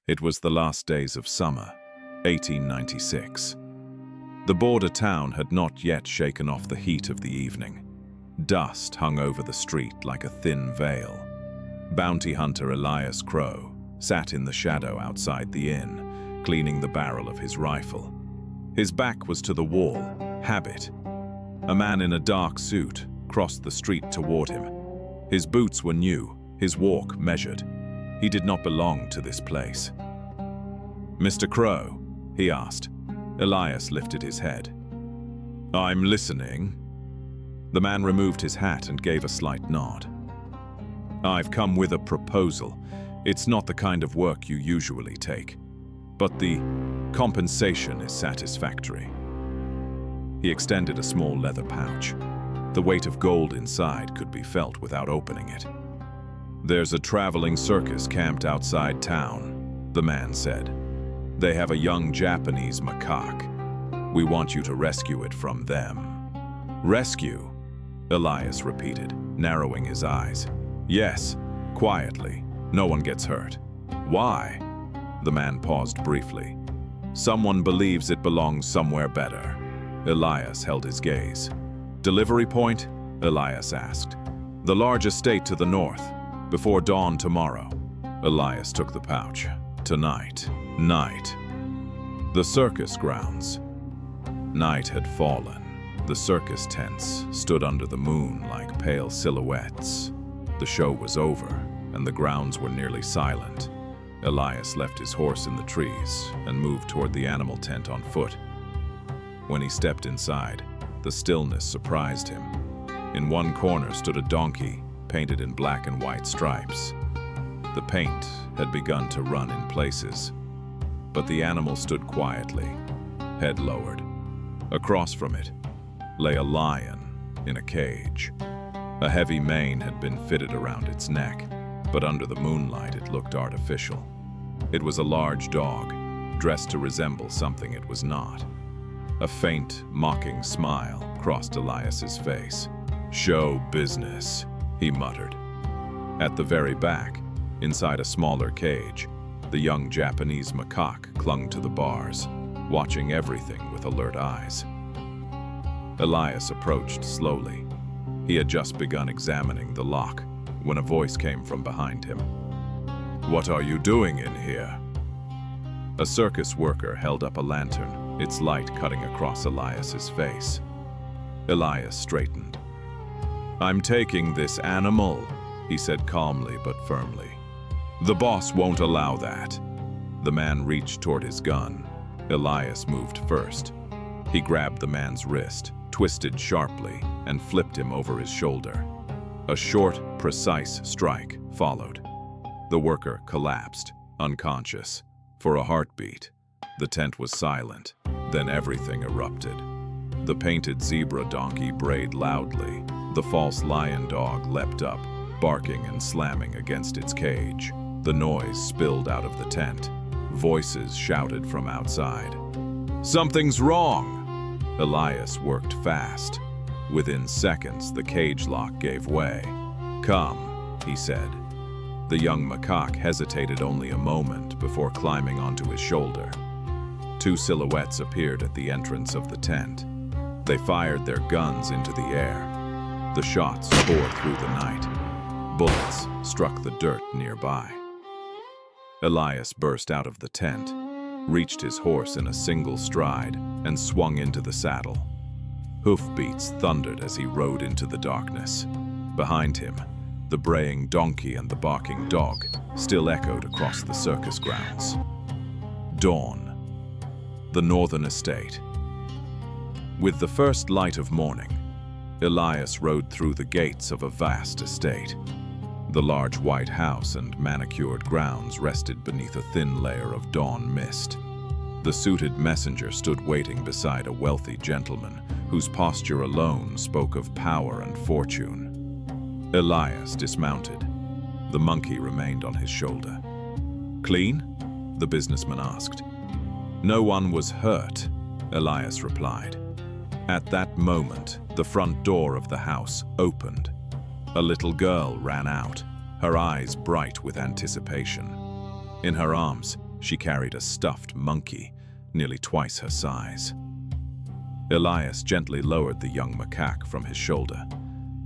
It was the last days of summer, 1896. The border town had not yet shaken off the heat of the evening. Dust hung over the street like a thin veil. Bounty hunter Elias Crow sat in the shadow outside the inn, cleaning the barrel of his rifle. His back was to the wall, habit. A man in a dark suit crossed the street toward him. His boots were new, his walk measured. He did not belong to this place. "Mr. Crow?" he asked. Elias lifted his head. "I'm listening." The man removed his hat and gave a slight nod. "I've come with a proposal. It's not the kind of work you usually take, but the compensation is satisfactory." He extended a small leather pouch. The weight of gold inside could be felt without opening it. "There's a traveling circus camped outside town," the man said. "They have a young Japanese macaque. We want you to rescue it from them." "Rescue?" Elias repeated, narrowing his eyes. "Yes, quietly. No one gets hurt." "Why?" The man paused briefly. "Someone believes it belongs somewhere better." Elias held his gaze. "Delivery point?" Elias asked. "The large estate to the north, before dawn tomorrow." Elias took the pouch. "Tonight. Night." The circus grounds. Night had fallen. The circus tents stood under the moon like pale silhouettes. The show was over, and the grounds were nearly silent. Elias left his horse in the trees and moved toward the animal tent on foot. When he stepped inside, the stillness surprised him. In one corner stood a donkey, painted in black and white stripes. The paint had begun to run in places, but the animal stood quietly, head lowered. Across from it lay a lion in a cage. A heavy mane had been fitted around its neck, but under the moonlight it looked artificial. It was a large dog, dressed to resemble something it was not. A faint, mocking smile crossed Elias's face. "Show business," he muttered. At the very back, inside a smaller cage, the young Japanese macaque clung to the bars, watching everything with alert eyes. Elias approached slowly. He had just begun examining the lock when a voice came from behind him. "What are you doing in here?" A circus worker held up a lantern, its light cutting across Elias's face. Elias straightened. "I'm taking this animal," he said calmly but firmly. "The boss won't allow that." The man reached toward his gun. Elias moved first. He grabbed the man's wrist, twisted sharply, and flipped him over his shoulder. A short, precise strike followed. The worker collapsed, unconscious. For a heartbeat, the tent was silent. Then everything erupted. The painted zebra donkey brayed loudly. The false lion dog leapt up, barking and slamming against its cage. The noise spilled out of the tent. Voices shouted from outside. "Something's wrong!" Elias worked fast. Within seconds, the cage lock gave way. "Come," he said. The young macaque hesitated only a moment before climbing onto his shoulder. Two silhouettes appeared at the entrance of the tent. They fired their guns into the air. The shots tore through the night. Bullets struck the dirt nearby. Elias burst out of the tent, reached his horse in a single stride, and swung into the saddle. Hoofbeats thundered as he rode into the darkness. Behind him, the braying donkey and the barking dog still echoed across the circus grounds. Dawn. The northern estate. With the first light of morning, Elias rode through the gates of a vast estate. The large white house and manicured grounds rested beneath a thin layer of dawn mist. The suited messenger stood waiting beside a wealthy gentleman whose posture alone spoke of power and fortune. Elias dismounted. The monkey remained on his shoulder. "Clean?" the businessman asked. "No one was hurt," Elias replied. At that moment, the front door of the house opened. A little girl ran out, her eyes bright with anticipation. In her arms, She carried a stuffed monkey, nearly twice her size. Elias gently lowered the young macaque from his shoulder.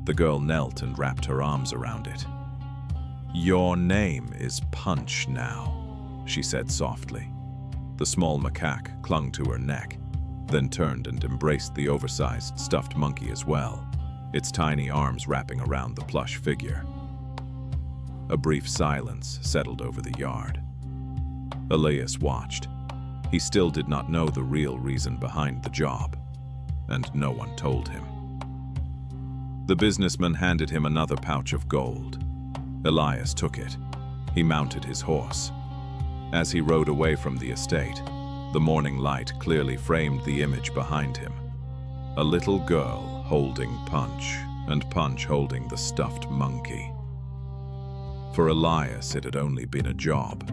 The girl knelt and wrapped her arms around it. "Your name is Punch now," she said softly. The small macaque clung to her neck, then turned and embraced the oversized stuffed monkey as well, its tiny arms wrapping around the plush figure. A brief silence settled over the yard. Elias watched. He still did not know the real reason behind the job, and no one told him. The businessman handed him another pouch of gold. Elias took it. He mounted his horse. As he rode away from the estate, the morning light clearly framed the image behind him. A little girl holding Punch, and Punch holding the stuffed monkey. For Elias, it had only been a job.